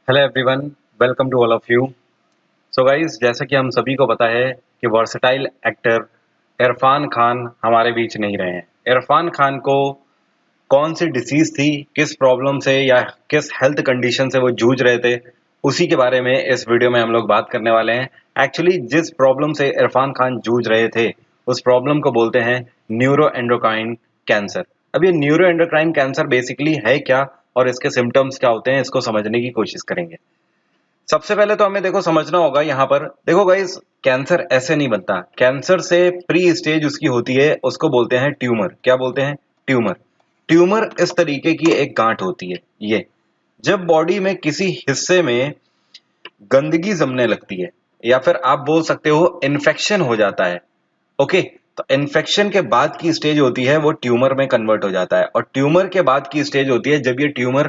Hello everyone, welcome to all of you. So guys, जैसा कि हम सभी को पता है कि वर्सेटाइल एक्टर इरफान खान हमारे बीच नहीं रहे हैं। इरफान खान को कौन सी डिसीज थी, किस प्रॉब्लम से या किस हेल्थ कंडीशन से वो जूझ रहे थे, उसी के बारे में इस वीडियो में हम लोग बात करने वाले हैं। एक्चुअली जिस प्रॉब्लम से इरफान खान जूझ रहे थे उस प्रॉब्लम को बोलते हैं न्यूरो एंडोक्राइन कैंसर। अब ये न्यूरो एंडोक्राइन कैंसर बेसिकली है क्या और इसके सिम्टम्स क्या होते हैं, इसको समझने की कोशिश करेंगे। सबसे पहले तो हमें देखो समझना होगा, यहाँ पर देखो गाइस, कैंसर ऐसे नहीं बनता। कैंसर से प्री स्टेज उसकी होती है, उसको बोलते हैं ट्यूमर। क्या बोलते हैं? ट्यूमर। ट्यूमर इस तरीके की एक गांठ होती है। ये जब बॉडी में किसी हिस्से में गंदगी जमने लगती है या फिर आप बोल सकते हो इन्फेक्शन हो जाता है। ओके, तो इन्फेक्शन के बाद की स्टेज होती है वो ट्यूमर में कन्वर्ट हो जाता है, और ट्यूमर के बाद की स्टेज होती है जब ये ट्यूमर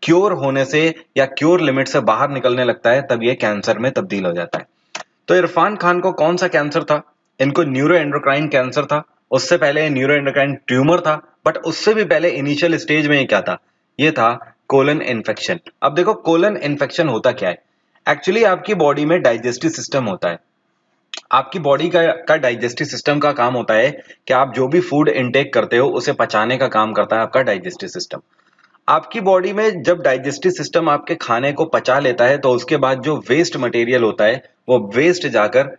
क्योर होने से या क्योर लिमिट से बाहर निकलने लगता है, तब ये कैंसर में तब्दील हो जाता है। तो इरफान खान को कौन सा कैंसर था? इनको न्यूरो एंडोक्राइन कैंसर था। उससे पहले न्यूरो एंडोक्राइन ट्यूमर था, बट उससे भी पहले इनिशियल स्टेज में ये क्या था? ये था कोलन इन्फेक्शन। अब देखो, कोलन इन्फेक्शन होता क्या है? एक्चुअली आपकी बॉडी में डाइजेस्टिव सिस्टम होता है। आपकी बॉडी का डाइजेस्टिव सिस्टम का काम होता है कि आप जो भी फूड इनटेक करते हो उसे पचाने का काम करता है आपका डाइजेस्टिव सिस्टम। आपकी बॉडी में जब डाइजेस्टिव सिस्टम आपके खाने को पचा लेता है तो उसके बाद जो वेस्ट मटेरियल होता है वो वेस्ट जाकर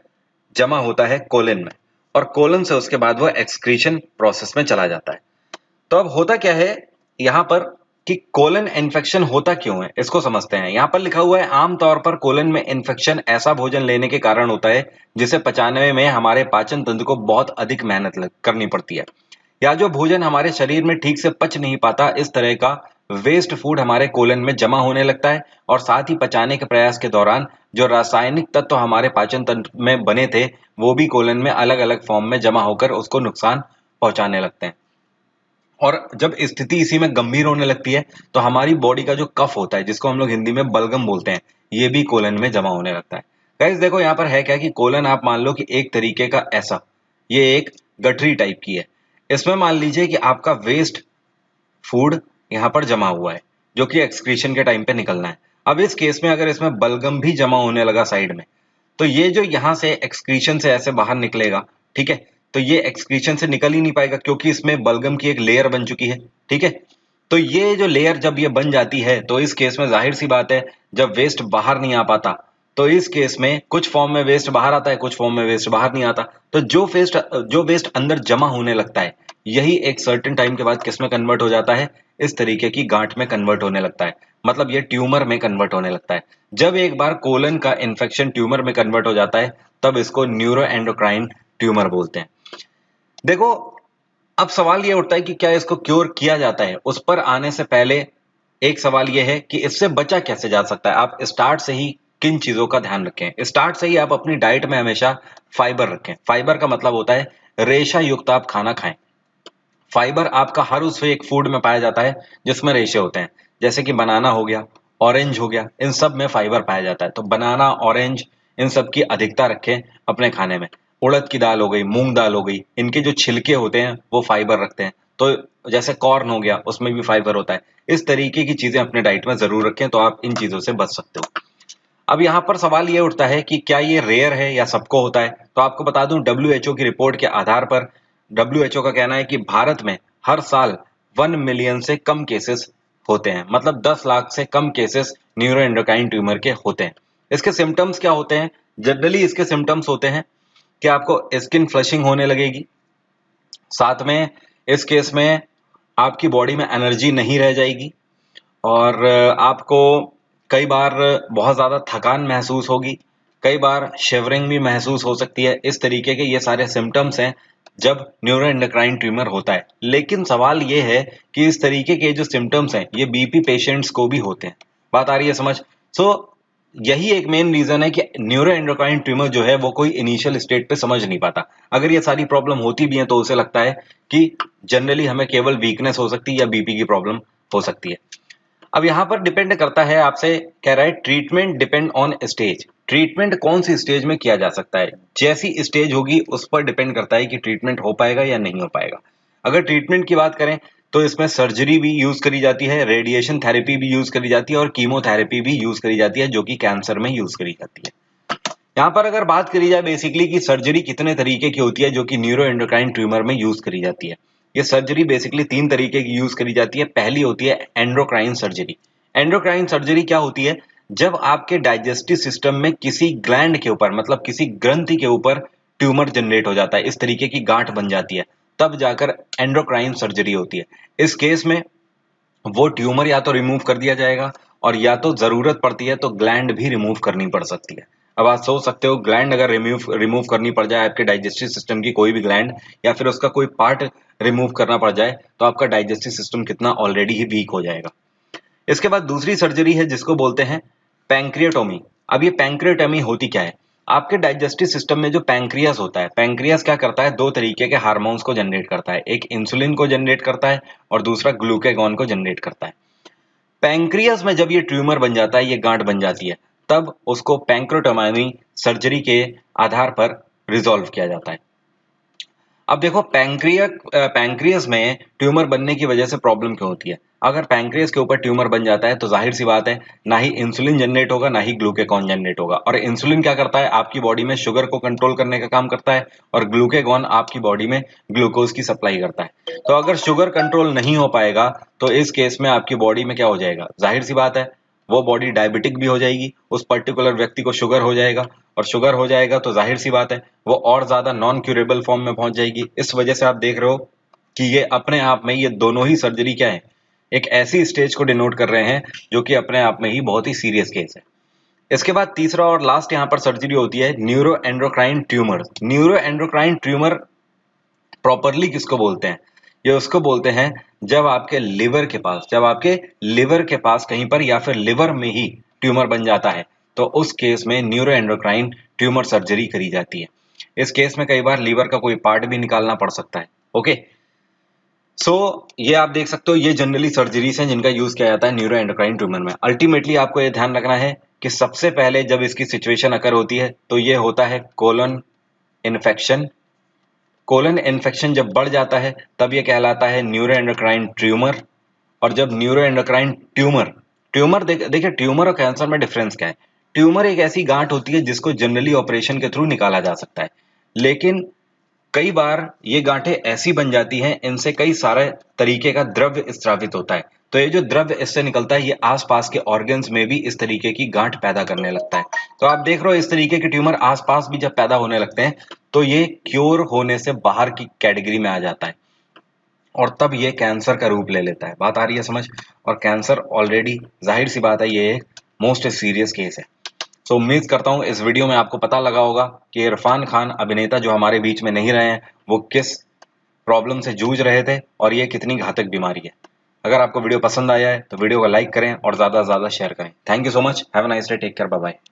जमा होता है कोलन में, और कोलन से उसके बाद वो एक्सक्रीशन प्रोसेस में चला जाता है। तो अब होता क्या है यहाँ पर कि कोलन इन्फेक्शन होता क्यों है, इसको समझते हैं। यहाँ पर लिखा हुआ है आमतौर पर कोलन में इन्फेक्शन ऐसा भोजन लेने के कारण होता है जिसे पचाने में हमारे पाचन तंत्र को बहुत अधिक मेहनत करनी पड़ती है, या जो भोजन हमारे शरीर में ठीक से पच नहीं पाता, इस तरह का वेस्ट फूड हमारे कोलन में जमा होने लगता है, और साथ ही पचाने के प्रयास के दौरान जो रासायनिक तत्व हमारे पाचन तंत्र में बने थे वो भी कोलन में अलग अलग फॉर्म में जमा होकर उसको नुकसान पहुंचाने लगते हैं। और जब स्थिति इसी में गंभीर होने लगती है तो हमारी बॉडी का जो कफ होता है, जिसको हम लोग हिंदी में बलगम बोलते हैं, ये भी कोलन में जमा होने लगता है। गाइस देखो, यहाँ पर है क्या कि कोलन आप मान लो कि एक तरीके का ऐसा, ये एक गठरी टाइप की है। इसमें मान लीजिए कि आपका वेस्ट फूड यहाँ पर जमा हुआ है जो कि एक्सक्रीशन के टाइम पे निकलना है। अब इस केस में अगर इसमें बलगम भी जमा होने लगा साइड में, तो ये जो यहाँ से एक्सक्रीशन से ऐसे बाहर निकलेगा, ठीक है, तो ये एक्सक्रीशन से निकल ही नहीं पाएगा क्योंकि इसमें बलगम की एक लेयर बन चुकी है। ठीक है, तो ये जो लेयर जब ये बन जाती है तो इस केस में जाहिर सी बात है, जब वेस्ट बाहर नहीं आ पाता तो इस केस में कुछ फॉर्म में वेस्ट बाहर आता है, कुछ फॉर्म में वेस्ट बाहर नहीं आता। तो जो वेस्ट अंदर जमा होने लगता है, यही एक सर्टेन टाइम के बाद किस में कन्वर्ट हो जाता है? इस तरीके की गांठ में कन्वर्ट होने लगता है, मतलब ये ट्यूमर में कन्वर्ट होने लगता है। जब एक बार कोलन का इन्फेक्शन ट्यूमर में कन्वर्ट हो जाता है तब इसको न्यूरो एंडोक्राइन ट्यूमर बोलते हैं। देखो, अब सवाल ये उठता है कि क्या इसको क्योर किया जाता है। उस पर आने से पहले एक सवाल ये है कि इससे बचा कैसे जा सकता है। आप स्टार्ट से ही किन चीजों का ध्यान रखें? स्टार्ट से ही आप अपनी डाइट में हमेशा फाइबर रखें। फाइबर का मतलब होता है रेशा युक्त आप खाना खाएं। फाइबर आपका हर उस एक फूड में पाया जाता है जिसमें रेशे होते हैं, जैसे कि बनाना हो गया, ऑरेंज हो गया, इन सब में फाइबर पाया जाता है। तो बनाना, ऑरेंज, इन सब की अधिकता रखें अपने खाने में। उड़द की दाल हो गई, मूंग दाल हो गई, इनके जो छिलके होते हैं वो फाइबर रखते हैं। तो जैसे कॉर्न हो गया, उसमें भी फाइबर होता है। इस तरीके की चीजें अपने डाइट में जरूर रखें, तो आप इन चीजों से बच सकते हो। अब यहाँ पर सवाल ये उठता है कि क्या ये रेयर है या सबको होता है? तो आपको बता दूं, डब्ल्यूएचओ की रिपोर्ट के आधार पर डब्ल्यूएचओ का कहना है कि भारत में हर साल 1 मिलियन से कम केसेस होते हैं, मतलब 10 लाख से कम केसेस न्यूरो एंडोक्राइन ट्यूमर के होते हैं। इसके सिम्टम्स क्या होते हैं? जनरली इसके सिम्टम्स होते हैं कि आपको स्किन फ्लशिंग होने लगेगी, साथ में इस केस में आपकी बॉडी में एनर्जी नहीं रह जाएगी, और आपको कई बार बहुत ज़्यादा थकान महसूस होगी, कई बार शिवरिंग भी महसूस हो सकती है। इस तरीके के ये सारे सिम्टम्स हैं जब न्यूरोएंडोक्राइन ट्यूमर होता है। लेकिन सवाल ये है कि इस तरीके के जो सिम्टम्स हैं ये बीपी पेशेंट्स को भी होते हैं। बात आ रही है समझ? यही एक मेन रीजन है कि न्यूरोएंडोक्राइन ट्यूमर जो है वो कोई इनिशियल स्टेट पे समझ नहीं पाता। अगर ये सारी प्रॉब्लम होती भी है तो उसे लगता है कि जनरली हमें केवल वीकनेस हो सकती है या बीपी की प्रॉब्लम हो सकती है। अब यहाँ पर डिपेंड करता है, आपसे कह रहा है treatment depend on stage. Treatment कौन सी स्टेज में किया जा सकता है? जैसी स्टेज होगी उस पर डिपेंड करता है कि ट्रीटमेंट हो पाएगा या नहीं हो पाएगा। अगर ट्रीटमेंट की बात करें तो इसमें सर्जरी भी यूज करी जाती है, रेडिएशन थेरेपी भी यूज करी जाती है और कीमोथेरेपी भी यूज करी जाती है, जो कि कैंसर में यूज करी जाती है। यहाँ पर अगर बात करी जाए बेसिकली कि सर्जरी कितने तरीके की होती है जो कि न्यूरो एंडोक्राइन ट्यूमर में यूज करी जाती है, ये सर्जरी बेसिकली 3 तरीके की यूज करी जाती है। पहली होती है एंडोक्राइन सर्जरी। एंडोक्राइन सर्जरी क्या होती है? जब आपके डाइजेस्टिव सिस्टम में किसी ग्लैंड के ऊपर, मतलब किसी ग्रंथि के ऊपर ट्यूमर जनरेट हो जाता है, इस तरीके की गांठ बन जाती है, तब जाकर एंडोक्राइन सर्जरी होती है। इस केस में वो ट्यूमर या तो रिमूव कर दिया जाएगा और या तो जरूरत पड़ती है तो ग्लैंड भी रिमूव करनी पड़ सकती है। अब आप सोच सकते हो, ग्लैंड अगर रिमूव रिमूव करनी पड़ जाए, आपके डाइजेस्टिव सिस्टम की कोई भी ग्लैंड या फिर उसका कोई पार्ट रिमूव करना पड़ जाए, तो आपका डाइजेस्टिव सिस्टम कितना ऑलरेडी ही वीक हो जाएगा। इसके बाद दूसरी सर्जरी है जिसको बोलते हैं पैंक्रियाटोमी। अब ये पैंक्रियाटोमी होती क्या है? आपके डाइजेस्टिव सिस्टम में जो पैंक्रियास होता है, पैंक्रियास क्या करता है? दो तरीके के हार्मोन्स को जनरेट करता है, एक इंसुलिन को जनरेट करता है और दूसरा ग्लूकागॉन को जनरेट करता है। पैंक्रियास में जब ये ट्यूमर बन जाता है, ये गांठ बन जाती है, तब उसको पैंक्रियाटोमी सर्जरी के आधार पर रिजॉल्व किया जाता है। अब देखो, पैंक्रियास में ट्यूमर बनने की वजह से प्रॉब्लम क्यों होती है? अगर पैंक्रियास के ऊपर ट्यूमर बन जाता है तो जाहिर सी बात है, ना ही इंसुलिन जनरेट होगा ना ही ग्लूकागॉन जनरेट होगा। और इंसुलिन क्या करता है? आपकी बॉडी में शुगर को कंट्रोल करने का काम करता है और ग्लूकागॉन आपकी बॉडी में ग्लूकोज की सप्लाई करता है। तो अगर शुगर कंट्रोल नहीं हो पाएगा तो इस केस में आपकी बॉडी में क्या हो जाएगा? जाहिर सी बात है, वो बॉडी डायबिटिक भी हो जाएगी, उस पर्टिकुलर व्यक्ति को शुगर हो जाएगा और शुगर हो जाएगा तो जाहिर सी बात है वो और ज्यादा नॉन क्यूरेबल फॉर्म में पहुंच जाएगी। इस वजह से आप देख रहे हो कि ये अपने आप में, ये दोनों ही सर्जरी क्या है, एक ऐसी स्टेज को डिनोट कर रहे हैं जो कि अपने आप में ही बहुत ही सीरियस केस है। इसके बाद तीसरा और लास्ट यहाँ पर सर्जरी होती है neuro endocrine tumour. Neuro endocrine tumour properly किसको बोलते हैं? ये उसको बोलते हैं जब आपके लिवर के पास, कहीं पर या फिर लिवर में ही ट्यूमर बन जाता है, तो उस केस में न्यूरो एंडोक्राइन ट्यूमर सर्जरी करी जाती है। इस केस में कई बार लीवर का कोई पार्ट भी निकालना पड़ सकता है। ओके, सो ये आप देख सकते हो, ये जनरली सर्जरीज हैं जिनका यूज किया जाता है न्यूरो एंडोक्राइन ट्यूमर में। अल्टीमेटली आपको ये ध्यान रखना है कि सबसे पहले जब इसकी सिचुएशन अकर होती है तो ये होता है कोलन इन्फेक्शन। कोलन इन्फेक्शन जब बढ़ जाता है तब ये कहलाता है न्यूरो एंडोक्राइन ट्यूमर। और जब न्यूरो एंडोक्राइन ट्यूमर ट्यूमर देखिए, ट्यूमर और कैंसर में डिफरेंस क्या है? ट्यूमर एक ऐसी गांठ होती है जिसको जनरली ऑपरेशन के थ्रू निकाला जा सकता है, लेकिन कई बार ये गांठें ऐसी बन जाती हैं, इनसे कई सारे तरीके का द्रव्य स्रावित होता है। तो ये जो द्रव्य इससे निकलता है, ये आसपास के ऑर्गन्स में भी इस तरीके की गांठ पैदा करने लगता है। तो आप देख रहे हो, इस तरीके के ट्यूमर आसपास भी जब पैदा होने लगते हैं तो ये क्योर होने से बाहर की कैटेगरी में आ जाता है और तब ये कैंसर का रूप ले लेता है। बात आ रही है समझ? और कैंसर ऑलरेडी, जाहिर सी बात है, ये एक मोस्ट सीरियस केस है। तो उम्मीद करता हूँ इस वीडियो में आपको पता लगा होगा कि इरफान खान अभिनेता जो हमारे बीच में नहीं रहे हैं, वो किस प्रॉब्लम से जूझ रहे थे और ये कितनी घातक बीमारी है। अगर आपको वीडियो पसंद आया है तो वीडियो को लाइक करें और ज्यादा से ज्यादा शेयर करें। Thank you so much, have a nice day, take care, bye bye.